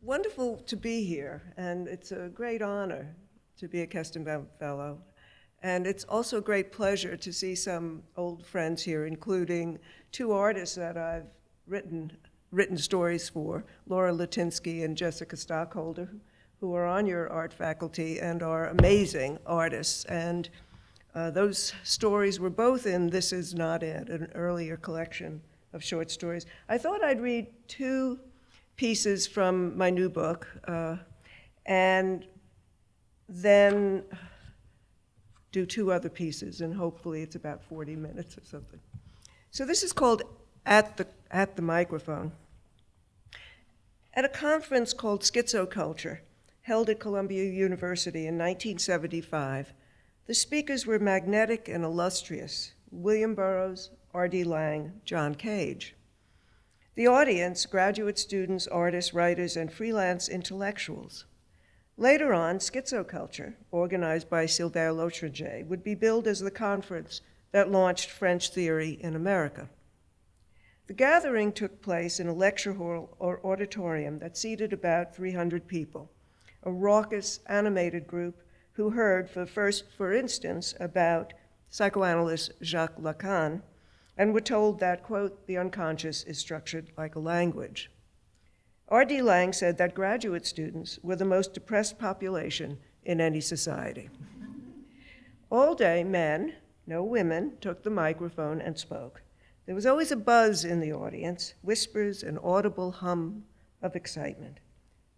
wonderful to be here, and it's a great honor to be a Kestnbaum Fellow. And it's also a great pleasure to see some old friends here, including two artists that I've written stories for, Laura Latinsky and Jessica Stockholder, who are on your art faculty and are amazing artists. And those stories were both in This Is Not It, an earlier collection of short stories. I thought I'd read two pieces from my new book, and then do two other pieces, and hopefully it's about 40 minutes or something. So this is called At the Microphone. At a conference called Schizoculture, held at Columbia University in 1975, the speakers were magnetic and illustrious: William Burroughs, R.D. Laing, John Cage. The audience, graduate students, artists, writers, and freelance intellectuals. Later on, Schizoculture, organized by Sylvain Lautréger, would be billed as the conference that launched French theory in America. The gathering took place in a lecture hall or auditorium that seated about 300 people, a raucous, animated group who heard for instance, about psychoanalyst Jacques Lacan, and were told that, quote, the unconscious is structured like a language. R.D. Laing said that graduate students were the most depressed population in any society. All day, men, no women, took the microphone and spoke. There was always a buzz in the audience, whispers, an audible hum of excitement.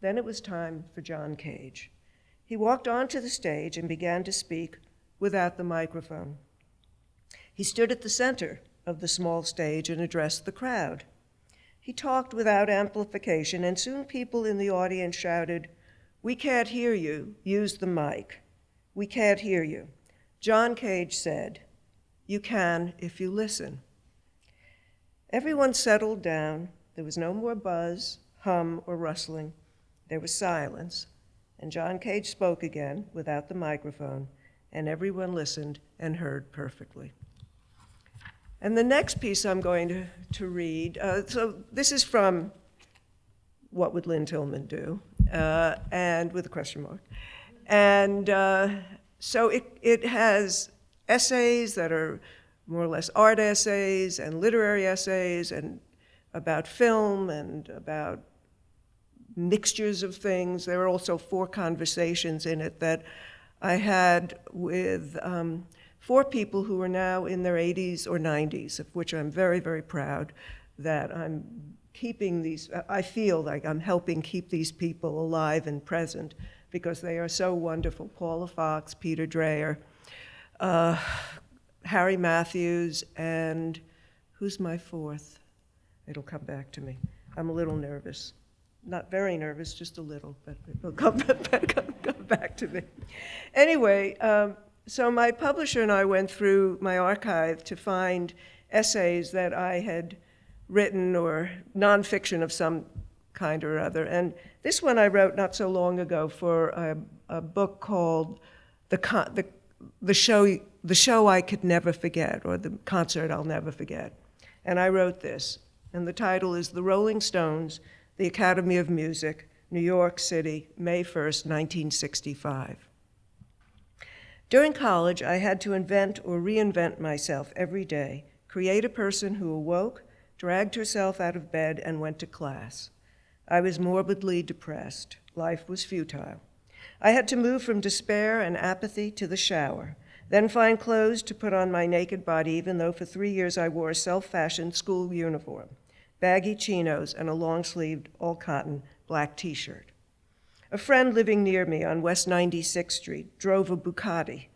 Then it was time for John Cage. He walked onto the stage and began to speak without the microphone. He stood at the center of the small stage and addressed the crowd. He talked without amplification, and soon people in the audience shouted, "We can't hear you, use the mic. We can't hear you." John Cage said, "You can if you listen." Everyone settled down. There was no more buzz, hum, or rustling. There was silence, and John Cage spoke again without the microphone, and everyone listened and heard perfectly. And the next piece I'm going to read, so this is from What Would Lynne Tillman Do, and with a question mark. And so it has essays that are more or less art essays and literary essays and about film and about mixtures of things. There are also 4 conversations in it that I had with 4 people who are now in their 80s or 90s, of which I'm very, very proud that I'm keeping these, I feel like I'm helping keep these people alive and present because they are so wonderful. Paula Fox, Peter Dreyer, Harry Matthews, and who's my 4th? It'll come back to me. I'm a little nervous. Not very nervous, just a little, but it'll come back to me. Anyway, so my publisher and I went through my archive to find essays that I had written or nonfiction of some kind or other. And this one I wrote not so long ago for a book called The Show I Could Never Forget, or The Concert I'll Never Forget. And I wrote this, and the title is The Rolling Stones, the Academy of Music, New York City, May 1st, 1965. During college, I had to invent or reinvent myself every day, create a person who awoke, dragged herself out of bed, and went to class. I was morbidly depressed. Life was futile. I had to move from despair and apathy to the shower, then find clothes to put on my naked body, even though for 3 years I wore a self-fashioned school uniform, baggy chinos, and a long-sleeved, all-cotton black t-shirt. A friend living near me on West 96th Street drove a Bucati,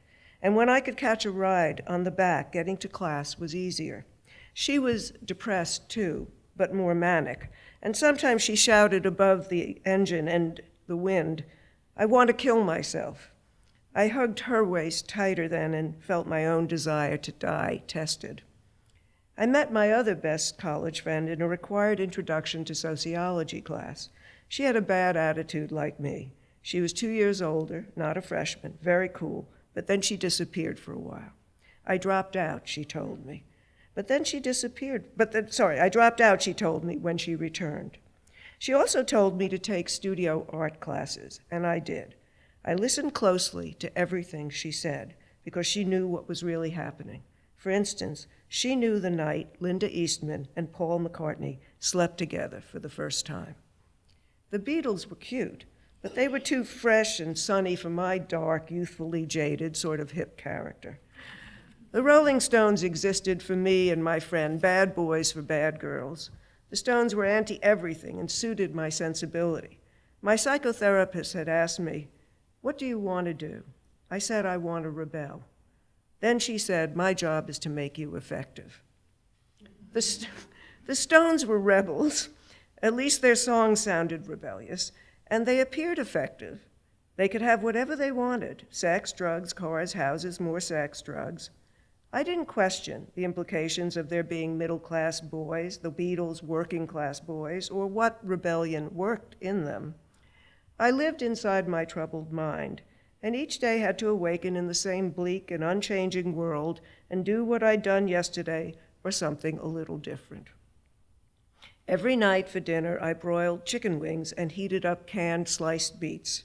and when I could catch a ride on the back, getting to class was easier. She was depressed too, but more manic, and sometimes she shouted above the engine and the wind, "I want to kill myself." I hugged her waist tighter then and felt my own desire to die tested. I met my other best college friend in a required introduction to sociology class. She had a bad attitude like me. She was 2 years older, not a freshman, very cool, but then she disappeared for a while. I dropped out, she told me. But then she disappeared. I dropped out, she told me, when she returned. She also told me to take studio art classes, and I did. I listened closely to everything she said because she knew what was really happening. For instance, she knew the night Linda Eastman and Paul McCartney slept together for the first time. The Beatles were cute, but they were too fresh and sunny for my dark, youthfully jaded, sort of hip character. The Rolling Stones existed for me and my friend, bad boys for bad girls. The Stones were anti-everything and suited my sensibility. My psychotherapist had asked me, "What do you want to do?" I said, "I want to rebel." Then she said, "My job is to make you effective." The Stones were rebels. At least their songs sounded rebellious, and they appeared effective. They could have whatever they wanted: sex, drugs, cars, houses, more sex, drugs. I didn't question the implications of their being middle-class boys, the Beatles working-class boys, or what rebellion worked in them. I lived inside my troubled mind, and each day had to awaken in the same bleak and unchanging world and do what I'd done yesterday or something a little different. Every night for dinner, I broiled chicken wings and heated up canned sliced beets.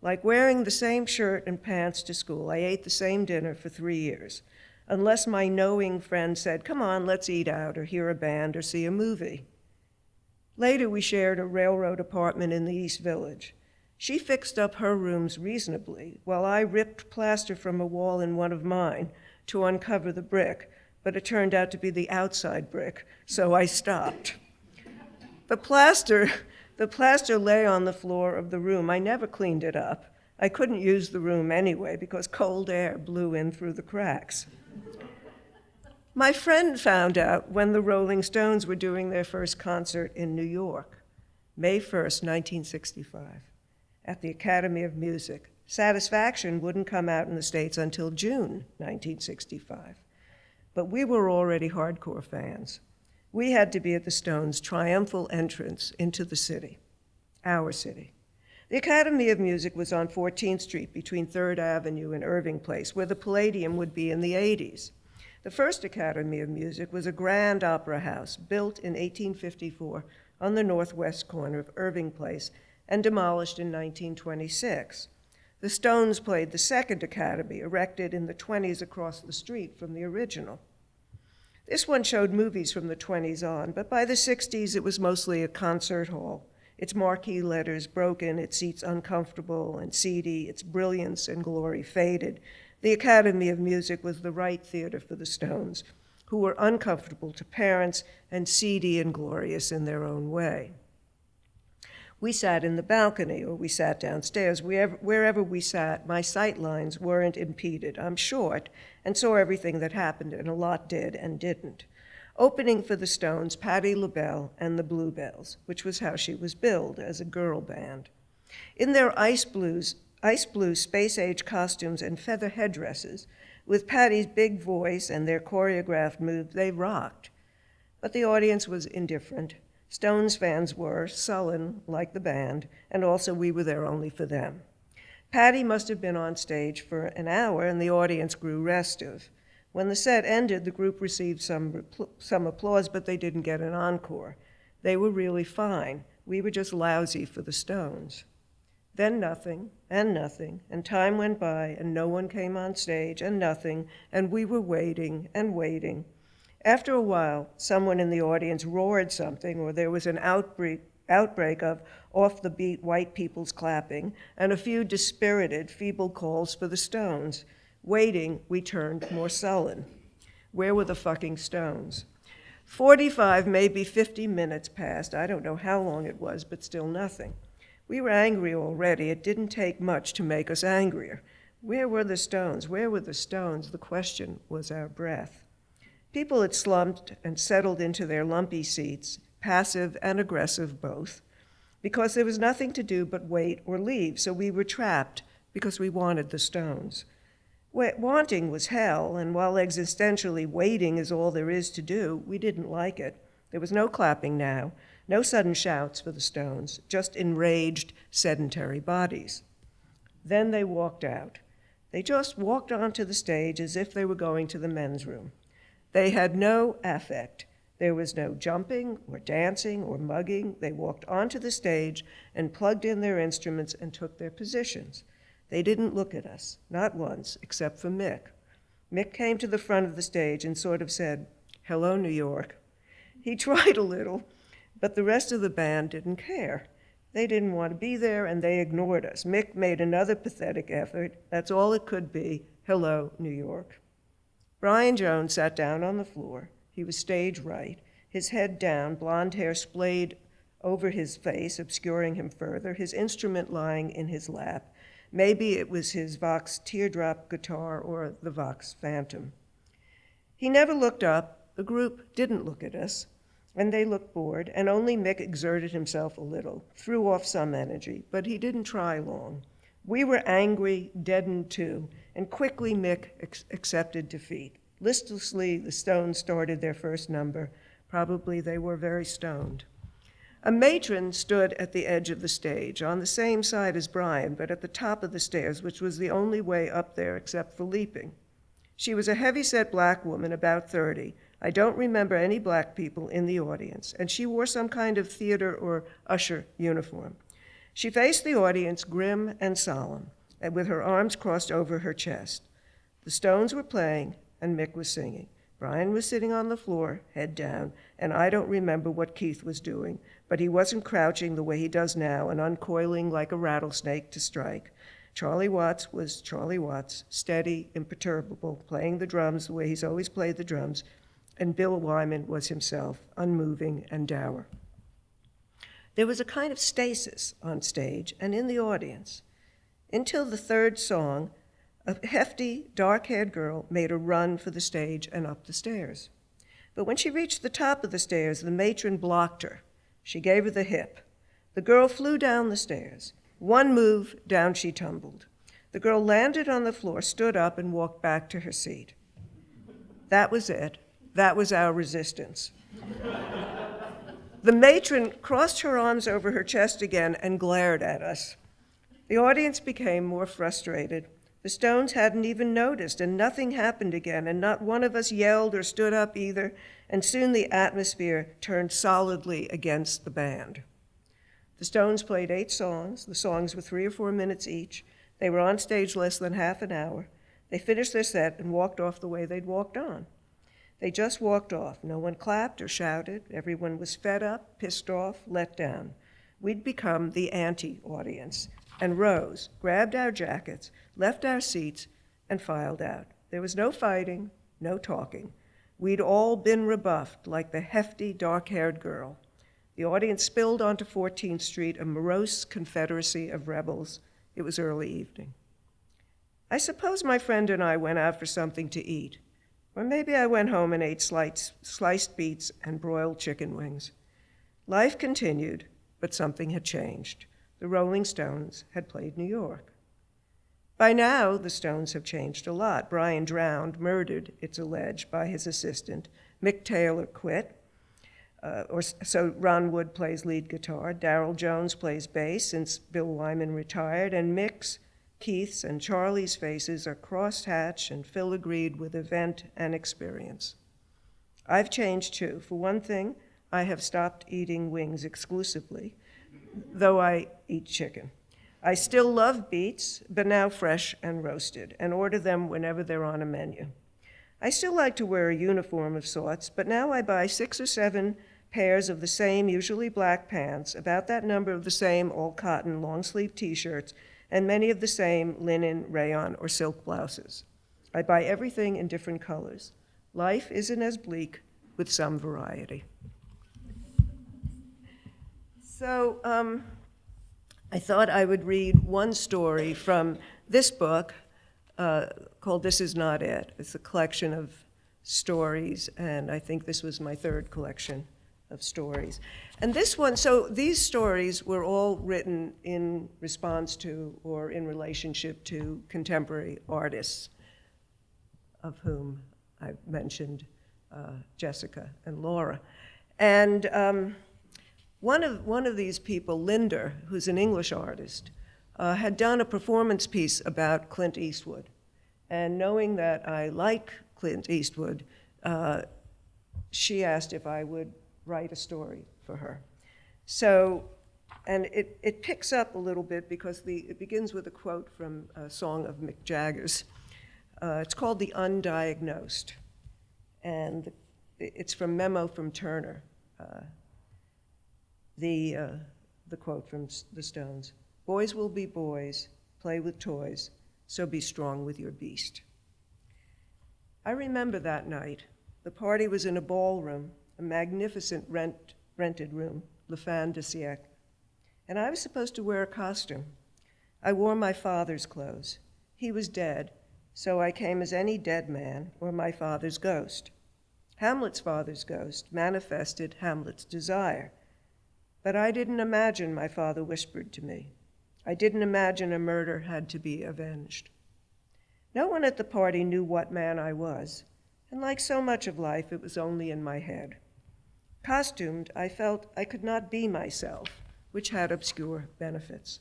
Like wearing the same shirt and pants to school, I ate the same dinner for 3 years, unless my knowing friend said, "Come on, let's eat out or hear a band or see a movie." Later, we shared a railroad apartment in the East Village. She fixed up her rooms reasonably, while I ripped plaster from a wall in one of mine to uncover the brick, but it turned out to be the outside brick, so I stopped. The plaster lay on the floor of the room. I never cleaned it up. I couldn't use the room anyway because cold air blew in through the cracks. My friend found out when the Rolling Stones were doing their first concert in New York, May 1st, 1965, at the Academy of Music. Satisfaction wouldn't come out in the States until June 1965. But we were already hardcore fans. We had to be at the Stones' triumphal entrance into the city, our city. The Academy of Music was on 14th Street between 3rd Avenue and Irving Place, where the Palladium would be in the 80s. The first Academy of Music was a grand opera house built in 1854 on the northwest corner of Irving Place and demolished in 1926. The Stones played the second Academy, erected in the 20s across the street from the original. This one showed movies from the 20s on, but by the 60s it was mostly a concert hall. Its marquee letters broken, its seats uncomfortable and seedy, its brilliance and glory faded. The Academy of Music was the right theater for the Stones, who were uncomfortable to parents and seedy and glorious in their own way. We sat in the balcony, or we sat downstairs. Wherever we sat, my sight lines weren't impeded. I'm short and saw everything that happened, and a lot did and didn't. Opening for the Stones, Patti LaBelle and the Bluebells, which was how she was billed, as a girl band. In their ice blue space-age costumes and feather headdresses, with Patti's big voice and their choreographed moves, they rocked. But the audience was indifferent. Stones fans were sullen, like the band, and also we were there only for them. Patti must have been on stage for an hour, and the audience grew restive. When the set ended, the group received some applause, but they didn't get an encore. They were really fine. We were just lousy for the Stones. Then nothing, and time went by, and no one came on stage, and nothing, and we were waiting and waiting. After a while, someone in the audience roared something, or there was an outbreak of off-the-beat white people's clapping, and a few dispirited, feeble calls for the Stones. Waiting, we turned more sullen. Where were the fucking Stones? 45, maybe 50 minutes passed. I don't know how long it was, but still nothing. We were angry already. It didn't take much to make us angrier. Where were the Stones? Where were the Stones? The question was our breath. People had slumped and settled into their lumpy seats, passive and aggressive both, because there was nothing to do but wait or leave, so we were trapped because we wanted the Stones. Wanting was hell, and while existentially waiting is all there is to do, we didn't like it. There was no clapping now, no sudden shouts for the Stones, just enraged, sedentary bodies. Then they walked out. They just walked onto the stage as if they were going to the men's room. They had no affect. There was no jumping or dancing or mugging. They walked onto the stage and plugged in their instruments and took their positions. They didn't look at us, not once, except for Mick. Mick came to the front of the stage and sort of said, "Hello, New York." He tried a little, but the rest of the band didn't care. They didn't want to be there, and they ignored us. Mick made another pathetic effort. That's all it could be, "Hello, New York." Brian Jones sat down on the floor. He was stage right, his head down, blonde hair splayed over his face, obscuring him further, his instrument lying in his lap. Maybe it was his Vox teardrop guitar or the Vox Phantom. He never looked up. The group didn't look at us, and they looked bored, and only Mick exerted himself a little, threw off some energy, but he didn't try long. We were angry, deadened too, and quickly Mick accepted defeat. Listlessly, the Stones started their first number. Probably they were very stoned. A matron stood at the edge of the stage, on the same side as Brian, but at the top of the stairs, which was the only way up there except for leaping. She was a heavy-set black woman, about 30. I don't remember any black people in the audience, and she wore some kind of theater or usher uniform. She faced the audience grim and solemn, and with her arms crossed over her chest. The Stones were playing, and Mick was singing. Brian was sitting on the floor, head down, and I don't remember what Keith was doing, but he wasn't crouching the way he does now and uncoiling like a rattlesnake to strike. Charlie Watts was Charlie Watts, steady, imperturbable, playing the drums the way he's always played the drums, and Bill Wyman was himself, unmoving and dour. There was a kind of stasis on stage and in the audience. Until the third song, a hefty, dark-haired girl made a run for the stage and up the stairs. But when she reached the top of the stairs, the matron blocked her. She gave her the hip. The girl flew down the stairs. One move, down she tumbled. The girl landed on the floor, stood up, and walked back to her seat. That was it. That was our resistance. The matron crossed her arms over her chest again and glared at us. The audience became more frustrated. The Stones hadn't even noticed, and nothing happened again, and not one of us yelled or stood up either, and soon the atmosphere turned solidly against the band. The Stones played 8 songs. The songs were 3 or 4 minutes each. They were on stage less than half an hour. They finished their set and walked off the way they'd walked on. They just walked off. No one clapped or shouted. Everyone was fed up, pissed off, let down. We'd become the anti-audience and rose, grabbed our jackets, left our seats, and filed out. There was no fighting, no talking. We'd all been rebuffed like the hefty, dark-haired girl. The audience spilled onto 14th Street, a morose confederacy of rebels. It was early evening. I suppose my friend and I went out for something to eat. Or maybe I went home and ate sliced beets and broiled chicken wings. Life continued, but something had changed. The Rolling Stones had played New York. By now, the Stones have changed a lot. Brian drowned, murdered, it's alleged, by his assistant. Mick Taylor quit. So Ron Wood plays lead guitar. Darryl Jones plays bass since Bill Wyman retired. And Mick's, Keith's, and Charlie's faces are crosshatched and filigreed with event and experience. I've changed too. For one thing, I have stopped eating wings exclusively, though I eat chicken. I still love beets, but now fresh and roasted, and order them whenever they're on a menu. I still like to wear a uniform of sorts, but now I buy 6 or 7 pairs of the same, usually black pants, about that number of the same all-cotton long-sleeve T-shirts, and many of the same linen, rayon, or silk blouses. I buy everything in different colors. Life isn't as bleak with some variety. So I thought I would read one story from this book called This Is Not It. It's a collection of stories, and I think this was my 3rd collection of stories. And this one, so these stories were all written in response to or in relationship to contemporary artists, of whom I've mentioned Jessica and Laura. And one of these people, Linda, who's an English artist, had done a performance piece about Clint Eastwood. And knowing that I like Clint Eastwood, she asked if I would write a story for her. So, and it picks up a little bit because it begins with a quote from a song of Mick Jagger's. It's called The Undiagnosed, and it's from Memo from Turner, the quote from the Stones. Boys will be boys, play with toys, so be strong with your beast. I remember that night. The party was in a ballroom, a magnificent rented room, Le Fin de Siècle, and I was supposed to wear a costume. I wore my father's clothes. He was dead, so I came as any dead man or my father's ghost. Hamlet's father's ghost manifested Hamlet's desire. But I didn't imagine, my father whispered to me. I didn't imagine a murder had to be avenged. No one at the party knew what man I was, and like so much of life, it was only in my head. Costumed, I felt I could not be myself, which had obscure benefits.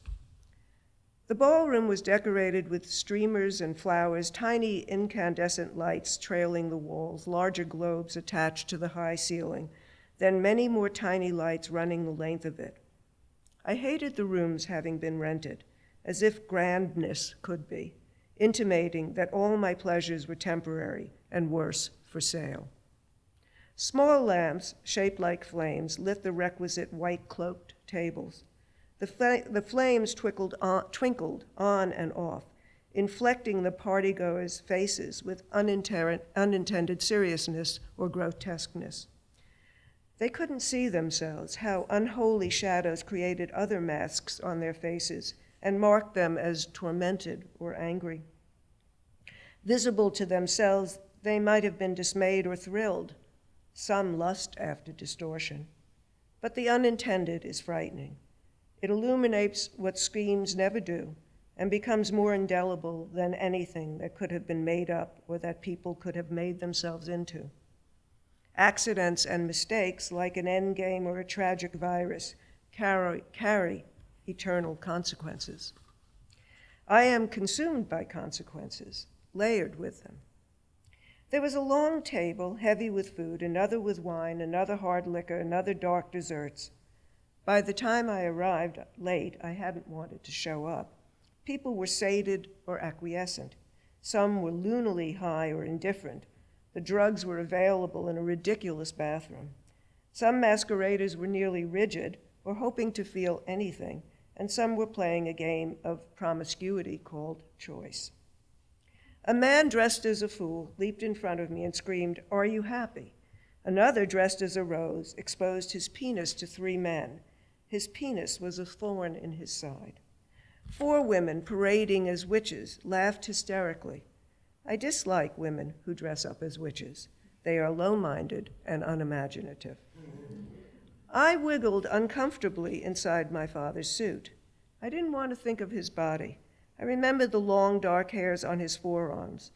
The ballroom was decorated with streamers and flowers, tiny incandescent lights trailing the walls, larger globes attached to the high ceiling, then many more tiny lights running the length of it. I hated the rooms having been rented, as if grandness could be, intimating that all my pleasures were temporary and worse, for sale. Small lamps, shaped like flames, lit the requisite white-cloaked tables. The flames twinkled on and off, inflecting the partygoers' faces with unintended seriousness or grotesqueness. They couldn't see themselves, how unholy shadows created other masks on their faces and marked them as tormented or angry. Visible to themselves, they might have been dismayed or thrilled. Some lust after distortion. But the unintended is frightening. It illuminates what screams never do and becomes more indelible than anything that could have been made up or that people could have made themselves into. Accidents and mistakes, like an endgame or a tragic virus, carry eternal consequences. I am consumed by consequences, layered with them. There was a long table, heavy with food, another with wine, another hard liquor, another dark desserts. By the time I arrived late, I hadn't wanted to show up. People were sated or acquiescent. Some were lunally high or indifferent. The drugs were available in a ridiculous bathroom. Some masqueraders were nearly rigid or hoping to feel anything, and some were playing a game of promiscuity called choice. A man dressed as a fool leaped in front of me and screamed, "Are you happy?" Another, dressed as a rose, exposed his penis to 3 men. His penis was a thorn in his side. 4 women, parading as witches, laughed hysterically. I dislike women who dress up as witches. They are low-minded and unimaginative. I wiggled uncomfortably inside my father's suit. I didn't want to think of his body. I remembered the long, dark hairs on his forearms,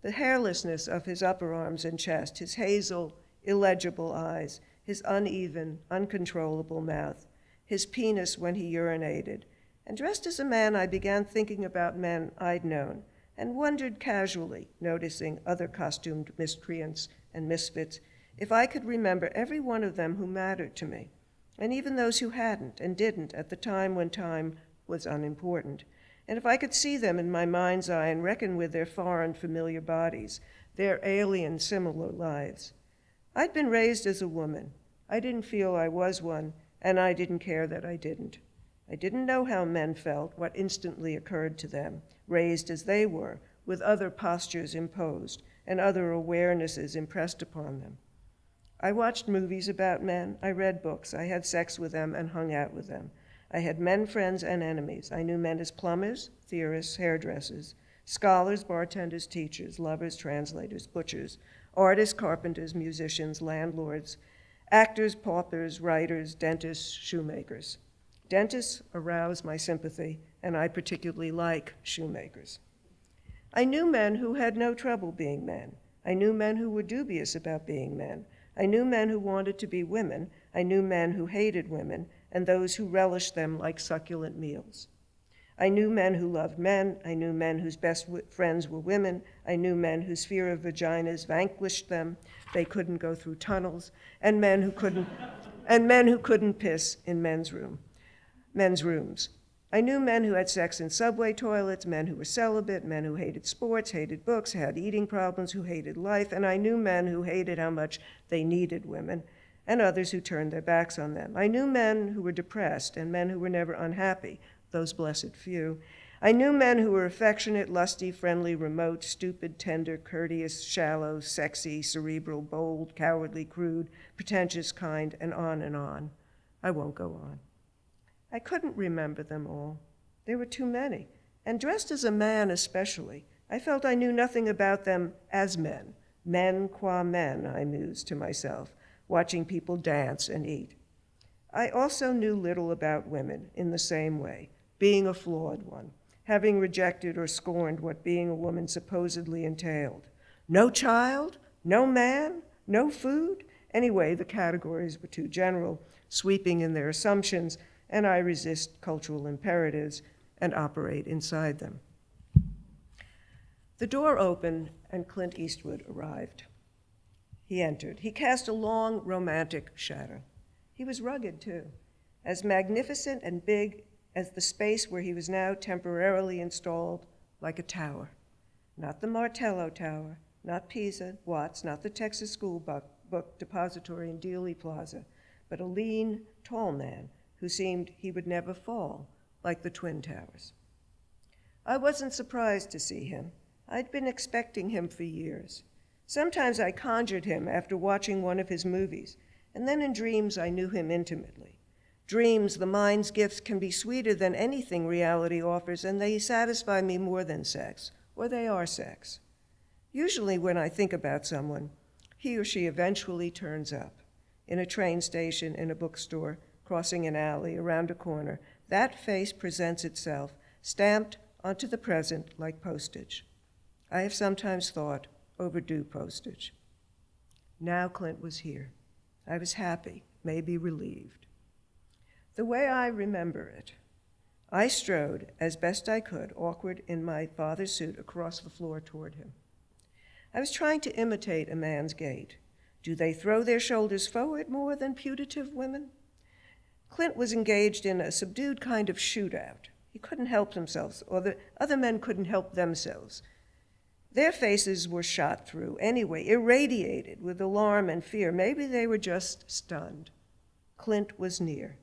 the hairlessness of his upper arms and chest, his hazel, illegible eyes, his uneven, uncontrollable mouth, his penis when he urinated. And dressed as a man, I began thinking about men I'd known and wondered casually, noticing other costumed miscreants and misfits, if I could remember every one of them who mattered to me, and even those who hadn't and didn't at the time when time was unimportant. And if I could see them in my mind's eye and reckon with their foreign familiar bodies, their alien similar lives. I'd been raised as a woman. I didn't feel I was one, and I didn't care that I didn't. I didn't know how men felt, what instantly occurred to them, raised as they were, with other postures imposed and other awarenesses impressed upon them. I watched movies about men, I read books, I had sex with them and hung out with them. I had men friends and enemies. I knew men as plumbers, theorists, hairdressers, scholars, bartenders, teachers, lovers, translators, butchers, artists, carpenters, musicians, landlords, actors, paupers, writers, dentists, shoemakers. Dentists arouse my sympathy, and I particularly like shoemakers. I knew men who had no trouble being men. I knew men who were dubious about being men. I knew men who wanted to be women. I knew men who hated women, and those who relished them like succulent meals. I knew men who loved men. I knew men whose best friends were women. I knew men whose fear of vaginas vanquished them. They couldn't go through tunnels. And men who couldn't piss in men's rooms. I knew men who had sex in subway toilets, men who were celibate, men who hated sports, hated books, had eating problems, who hated life, and I knew men who hated how much they needed women, and others who turned their backs on them. I knew men who were depressed and men who were never unhappy, those blessed few. I knew men who were affectionate, lusty, friendly, remote, stupid, tender, courteous, shallow, sexy, cerebral, bold, cowardly, crude, pretentious, kind, and on and on. I won't go on. I couldn't remember them all. There were too many. And dressed as a man especially, I felt I knew nothing about them as men. Men qua men, I mused to myself, watching people dance and eat. I also knew little about women in the same way, being a flawed one, having rejected or scorned what being a woman supposedly entailed. No child, no man, no food. Anyway, the categories were too general, sweeping in their assumptions, and I resist cultural imperatives and operate inside them. The door opened and Clint Eastwood arrived. He entered. He cast a long, romantic shadow. He was rugged, too, as magnificent and big as the space where he was now temporarily installed, like a tower. Not the Martello Tower, not Pisa, Watts, not the Texas School Book Depository in Dealey Plaza, but a lean, tall man who seemed he would never fall, like the Twin Towers. I wasn't surprised to see him. I'd been expecting him for years. Sometimes I conjured him after watching one of his movies, and then in dreams I knew him intimately. Dreams, the mind's gifts, can be sweeter than anything reality offers, and they satisfy me more than sex, or they are sex. Usually when I think about someone, he or she eventually turns up. In a train station, in a bookstore, crossing an alley, around a corner, that face presents itself, stamped onto the present like postage. I have sometimes thought, overdue postage. Now Clint was here. I was happy, maybe relieved. The way I remember it, I strode, as best I could, awkward in my father's suit, across the floor toward him. I was trying to imitate a man's gait. Do they throw their shoulders forward more than putative women? Clint was engaged in a subdued kind of shootout. He couldn't help himself, or the other men couldn't help themselves. Their faces were shot through anyway, irradiated with alarm and fear. Maybe they were just stunned. Clint was near,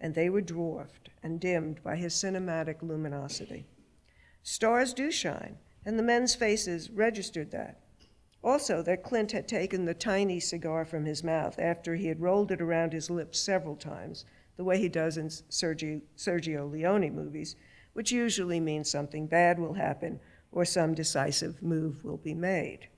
and they were dwarfed and dimmed by his cinematic luminosity. Stars do shine, and the men's faces registered that. Also, that Clint had taken the tiny cigar from his mouth after he had rolled it around his lips several times, the way he does in Sergio Leone movies, which usually means something bad will happen or some decisive move will be made.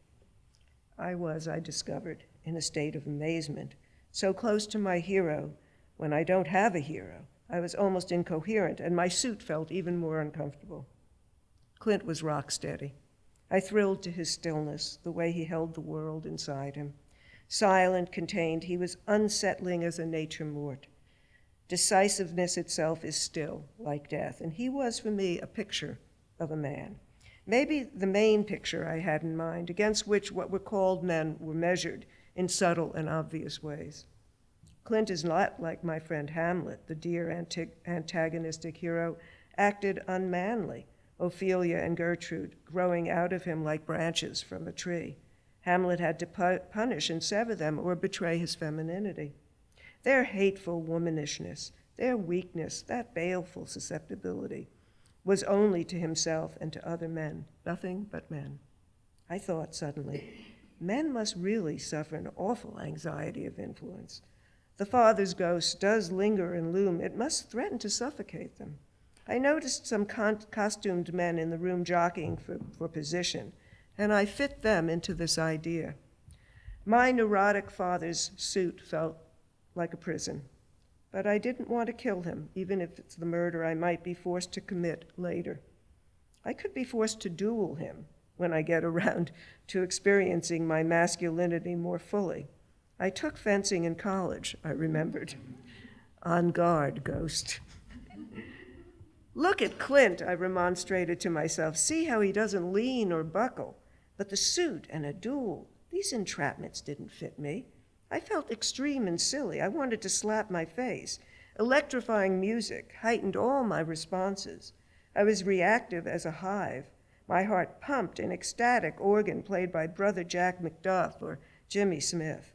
I discovered, in a state of amazement, so close to my hero when I don't have a hero. I was almost incoherent, and my suit felt even more uncomfortable. Clint was rock steady. I thrilled to his stillness, the way he held the world inside him. Silent, contained, he was unsettling as a nature mort. Decisiveness itself is still, like death, and he was, for me, a picture of a man. Maybe the main picture I had in mind, against which what were called men were measured in subtle and obvious ways. Clint is not like my friend Hamlet, the dear antagonistic hero, acted unmanly, Ophelia and Gertrude growing out of him like branches from a tree. Hamlet had to punish and sever them or betray his femininity. Their hateful womanishness, their weakness, that baleful susceptibility, was only to himself and to other men, nothing but men. I thought suddenly, men must really suffer an awful anxiety of influence. The father's ghost does linger and loom. It must threaten to suffocate them. I noticed some costumed men in the room jockeying for position, and I fit them into this idea. My neurotic father's suit felt like a prison, but I didn't want to kill him, even if it's the murder I might be forced to commit later. I could be forced to duel him when I get around to experiencing my masculinity more fully. I took fencing in college, I remembered. On guard, ghost. "Look at Clint," I remonstrated to myself. "See how he doesn't lean or buckle. But the suit and a duel, these entrapments didn't fit me. I felt extreme and silly. I wanted to slap my face. Electrifying music heightened all my responses. I was reactive as a hive. My heart pumped an ecstatic organ played by Brother Jack McDuff or Jimmy Smith.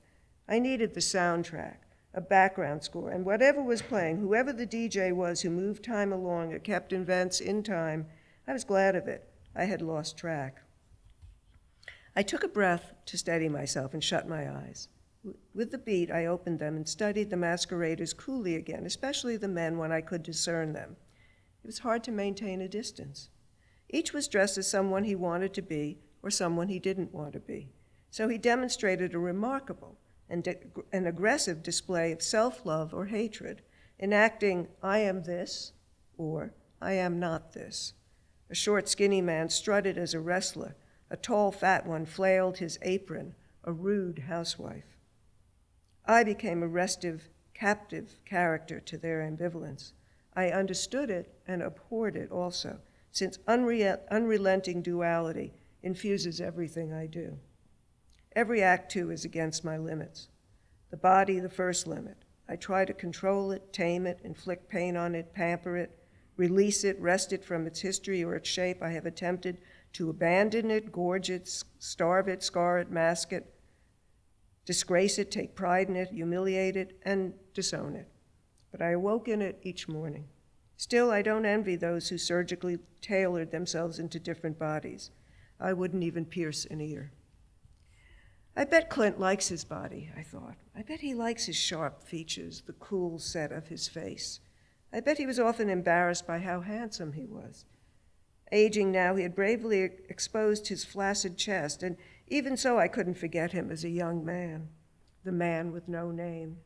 I needed the soundtrack, a background score, and whatever was playing, whoever the DJ was who moved time along or kept events in time, I was glad of it. I had lost track. I took a breath to steady myself and shut my eyes. With the beat, I opened them and studied the masqueraders coolly again, especially the men when I could discern them. It was hard to maintain a distance. Each was dressed as someone he wanted to be or someone he didn't want to be. So he demonstrated a remarkable and an aggressive display of self-love or hatred, enacting, "I am this," or "I am not this." A short, skinny man strutted as a wrestler. A tall, fat one flailed his apron, a rude housewife. I became a restive, captive character to their ambivalence. I understood it and abhorred it also, since unrelenting duality infuses everything I do. Every act, too, is against my limits. The body, the first limit. I try to control it, tame it, inflict pain on it, pamper it, release it, wrest it from its history or its shape. I have attempted to abandon it, gorge it, starve it, scar it, mask it, disgrace it, take pride in it, humiliate it, and disown it. But I awoke in it each morning. Still, I don't envy those who surgically tailored themselves into different bodies. I wouldn't even pierce an ear. I bet Clint likes his body, I thought. I bet he likes his sharp features, the cool set of his face. I bet he was often embarrassed by how handsome he was. Aging now, he had bravely exposed his flaccid chest, and even so I couldn't forget him as a young man, the man with no name.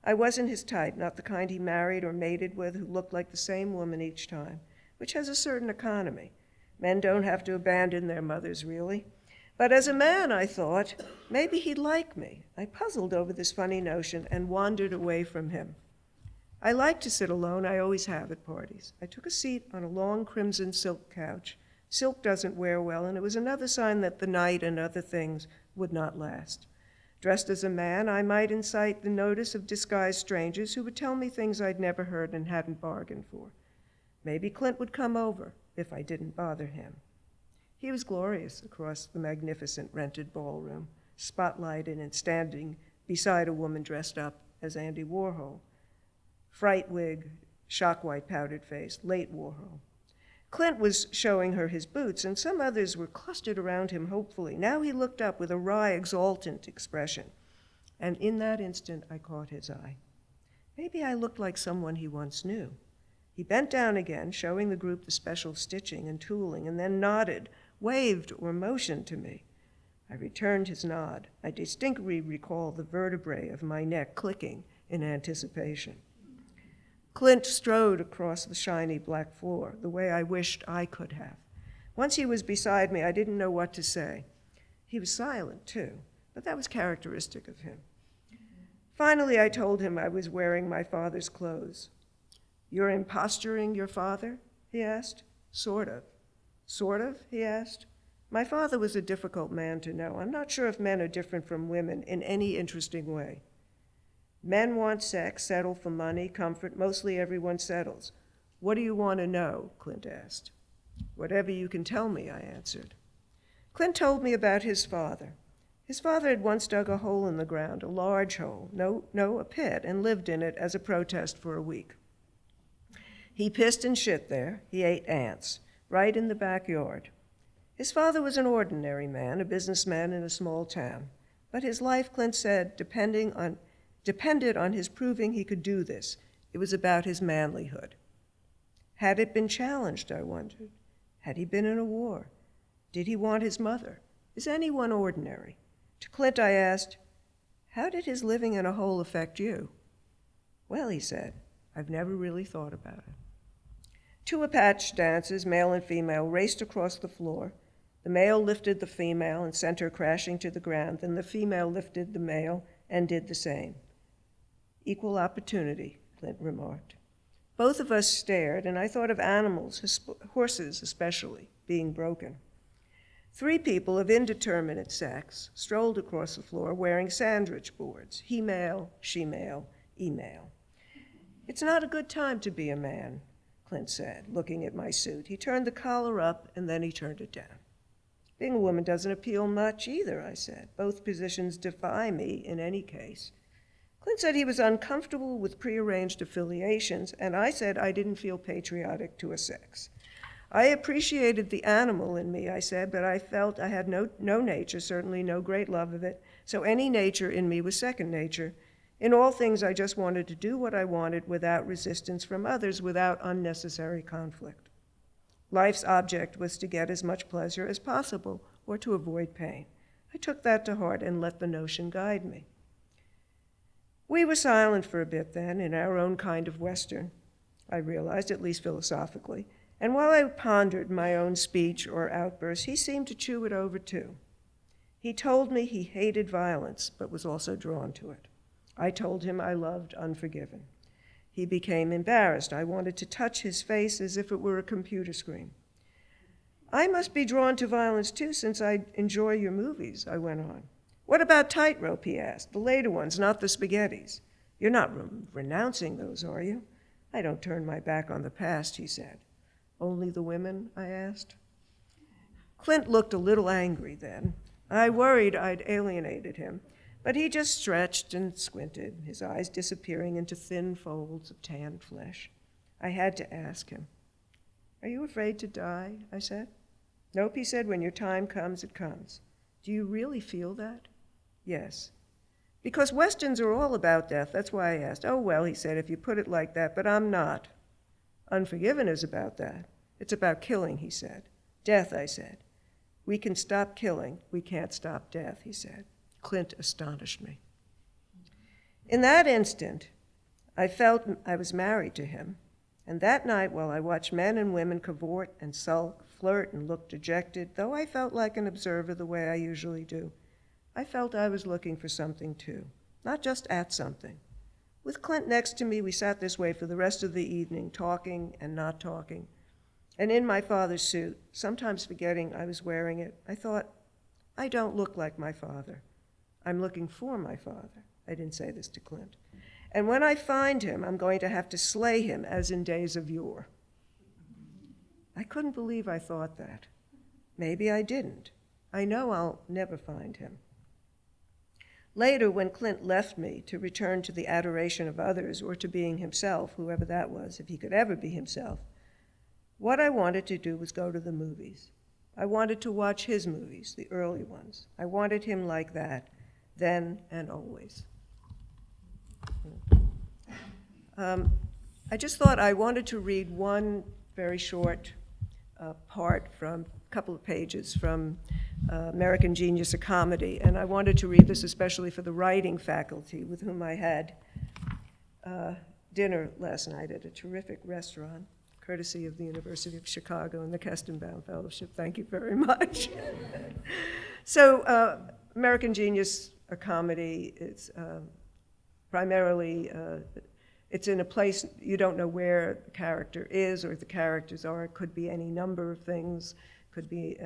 I wasn't his type, not the kind he married or mated with who looked like the same woman each time, which has a certain economy. Men don't have to abandon their mothers, really. But as a man, I thought, maybe he'd like me. I puzzled over this funny notion and wandered away from him. I like to sit alone. I always have at parties. I took a seat on a long crimson silk couch. Silk doesn't wear well, and it was another sign that the night and other things would not last. Dressed as a man, I might incite the notice of disguised strangers who would tell me things I'd never heard and hadn't bargained for. Maybe Clint would come over if I didn't bother him. He was glorious across the magnificent rented ballroom, spotlighted and standing beside a woman dressed up as Andy Warhol. Fright wig, shock white powdered face, late Warhol. Clint was showing her his boots, and some others were clustered around him hopefully. Now he looked up with a wry, exultant expression, and in that instant I caught his eye. Maybe I looked like someone he once knew. He bent down again, showing the group the special stitching and tooling, and then nodded, waved, or motioned to me. I returned his nod. I distinctly recall the vertebrae of my neck clicking in anticipation. Clint strode across the shiny black floor, the way I wished I could have. Once he was beside me, I didn't know what to say. He was silent, too, but that was characteristic of him. Finally, I told him I was wearing my father's clothes. "You're imposturing your father?" he asked. "Sort of." "Sort of?" he asked. My father was a difficult man to know. I'm not sure if men are different from women in any interesting way. Men want sex, settle for money, comfort. Mostly everyone settles. "What do you want to know?" Clint asked. "Whatever you can tell me," I answered. Clint told me about his father. His father had once dug a hole in the ground, a large hole, a pit, and lived in it as a protest for a week. He pissed and shit there. He ate ants, right in the backyard. His father was an ordinary man, a businessman in a small town. But his life, Clint said, depended on his proving he could do this. It was about his manlyhood. Had it been challenged, I wondered? Had he been in a war? Did he want his mother? Is anyone ordinary? To Clint I asked, "How did his living in a hole affect you?" "Well," he said, "I've never really thought about it." Two Apache dancers, male and female, raced across the floor. The male lifted the female and sent her crashing to the ground. Then the female lifted the male and did the same. "Equal opportunity," Clint remarked. Both of us stared, and I thought of animals, horses especially, being broken. 3 people of indeterminate sex strolled across the floor wearing sandwich boards, he male, she male, e-male. "It's not a good time to be a man," Clint said, looking at my suit. He turned the collar up, and then he turned it down. "Being a woman doesn't appeal much either," I said. "Both positions defy me in any case." Clint said he was uncomfortable with prearranged affiliations, and I said I didn't feel patriotic to a sex. "I appreciated the animal in me," I said, "but I felt I had no nature, certainly no great love of it, so any nature in me was second nature. In all things, I just wanted to do what I wanted without resistance from others, without unnecessary conflict. Life's object was to get as much pleasure as possible or to avoid pain. I took that to heart and let the notion guide me." We were silent for a bit then, in our own kind of Western, I realized, at least philosophically. And while I pondered my own speech or outburst, he seemed to chew it over too. He told me he hated violence, but was also drawn to it. I told him I loved Unforgiven. He became embarrassed. I wanted to touch his face as if it were a computer screen. "I must be drawn to violence too, since I enjoy your movies," I went on. "What about Tightrope?" he asked. "The later ones, not the spaghettis. You're not renouncing those, are you?" "I don't turn my back on the past," he said. "Only the women?" I asked. Clint looked a little angry then. I worried I'd alienated him, but he just stretched and squinted, his eyes disappearing into thin folds of tanned flesh. I had to ask him. "Are you afraid to die?" I said. "Nope," he said. "When your time comes, it comes." "Do you really feel that?" "Yes." "Because Westerns are all about death. That's why I asked." "Oh, well," he said, "if you put it like that, but I'm not." "Unforgiven is about that. It's about killing," he said. "Death," I said. "We can stop killing. We can't stop death," he said. Clint astonished me. In that instant, I felt I was married to him. And that night, while I watched men and women cavort and sulk, flirt and look dejected, though I felt like an observer the way I usually do, I felt I was looking for something too, not just at something. With Clint next to me, we sat this way for the rest of the evening, talking and not talking. And in my father's suit, sometimes forgetting I was wearing it, I thought, I don't look like my father. I'm looking for my father. I didn't say this to Clint. And when I find him, I'm going to have to slay him as in days of yore. I couldn't believe I thought that. Maybe I didn't. I know I'll never find him. Later, when Clint left me to return to the adoration of others or to being himself, whoever that was, if he could ever be himself, what I wanted to do was go to the movies. I wanted to watch his movies, the early ones. I wanted him like that, then and always. I just thought I wanted to read one very short part from a couple of pages from American Genius, a Comedy, and I wanted to read this especially for the writing faculty with whom I had dinner last night at a terrific restaurant, courtesy of the University of Chicago and the Kestnbaum Fellowship. Thank you very much. So American Genius, a Comedy, it's primarily, it's in a place you don't know where the character is or the characters are. It could be any number of things. It could be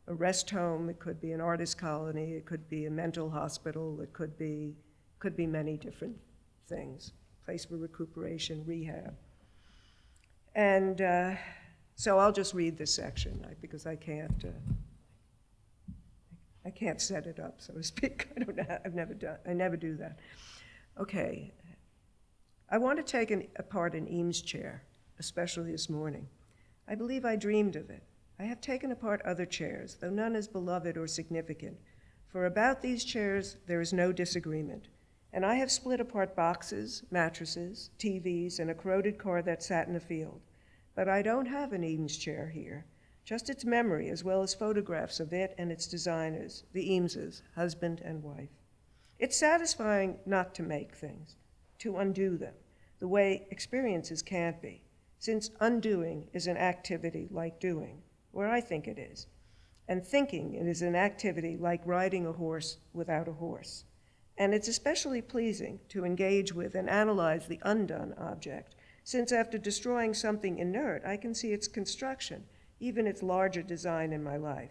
a rest home. It could be an artist colony. It could be a mental hospital. It could be many different things. Place for recuperation, rehab. And so I'll just read this section because I can't set it up, so to speak. I never do that. Okay. I want to take apart an Eames chair, especially this morning. I believe I dreamed of it. I have taken apart other chairs, though none as beloved or significant, for about these chairs there is no disagreement. And I have split apart boxes, mattresses, TVs, and a corroded car that sat in a field. But I don't have an Eames chair here, just its memory as well as photographs of it and its designers, the Eameses, husband and wife. It's satisfying not to make things, to undo them, the way experiences can't be, since undoing is an activity like doing, or I think it is, and thinking it is an activity like riding a horse without a horse. And it's especially pleasing to engage with and analyze the undone object, since after destroying something inert, I can see its construction, even its larger design in my life.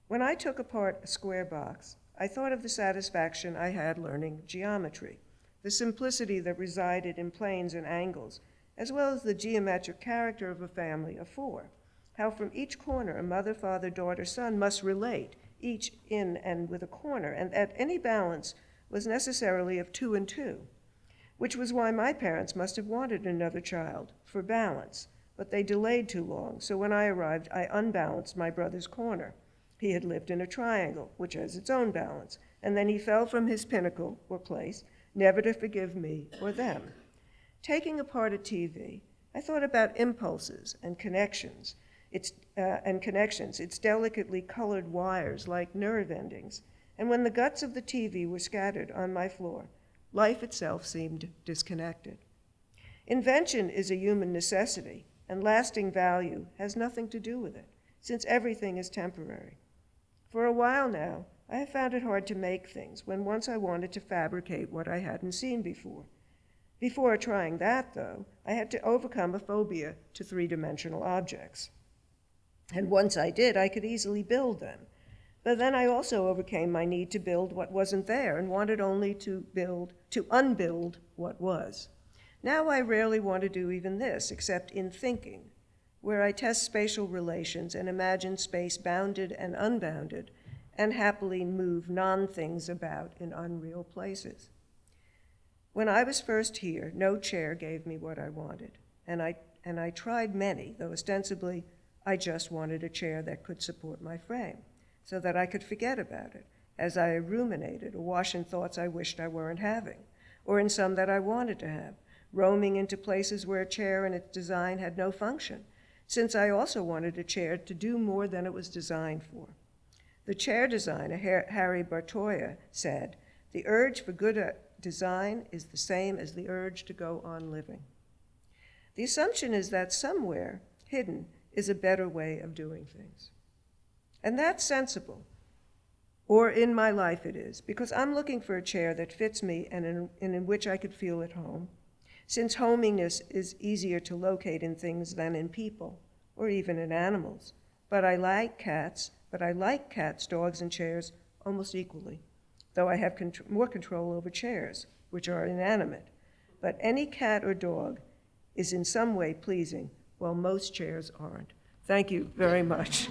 When I took apart a square box, I thought of the satisfaction I had learning geometry, the simplicity that resided in planes and angles, as well as the geometric character of a family of four, how from each corner a mother, father, daughter, son must relate, each in and with a corner, and that any balance was necessarily of 2 and 2, which was why my parents must have wanted another child, for balance, but they delayed too long, so when I arrived, I unbalanced my brother's corner. He had lived in a triangle, which has its own balance, and then he fell from his pinnacle, or place, never to forgive me or them. Taking apart a TV, I thought about impulses and connections, its delicately colored wires like nerve endings, and when the guts of the TV were scattered on my floor, life itself seemed disconnected. Invention is a human necessity, and lasting value has nothing to do with it, since everything is temporary. For a while now, I have found it hard to make things when once I wanted to fabricate what I hadn't seen before. Before trying that, though, I had to overcome a phobia to three-dimensional objects. And once I did, I could easily build them. But then I also overcame my need to build what wasn't there and wanted only to unbuild what was. Now I rarely want to do even this, except in thinking, where I test spatial relations and imagine space bounded and unbounded, and happily move non-things about in unreal places. When I was first here, no chair gave me what I wanted, and I tried many, though ostensibly I just wanted a chair that could support my frame, so that I could forget about it, as I ruminated or wash in thoughts I wished I weren't having, or in some that I wanted to have, roaming into places where a chair and its design had no function, since I also wanted a chair to do more than it was designed for. The chair designer, Harry Bartoya, said, "The urge for good design is the same as the urge to go on living." The assumption is that somewhere, hidden, is a better way of doing things. And that's sensible, or in my life it is, because I'm looking for a chair that fits me and in which I could feel at home, since hominess is easier to locate in things than in people, or even in animals. But I like cats, dogs, and chairs almost equally, though I have more control over chairs, which are inanimate. But any cat or dog is in some way pleasing, while most chairs aren't. Thank you very much.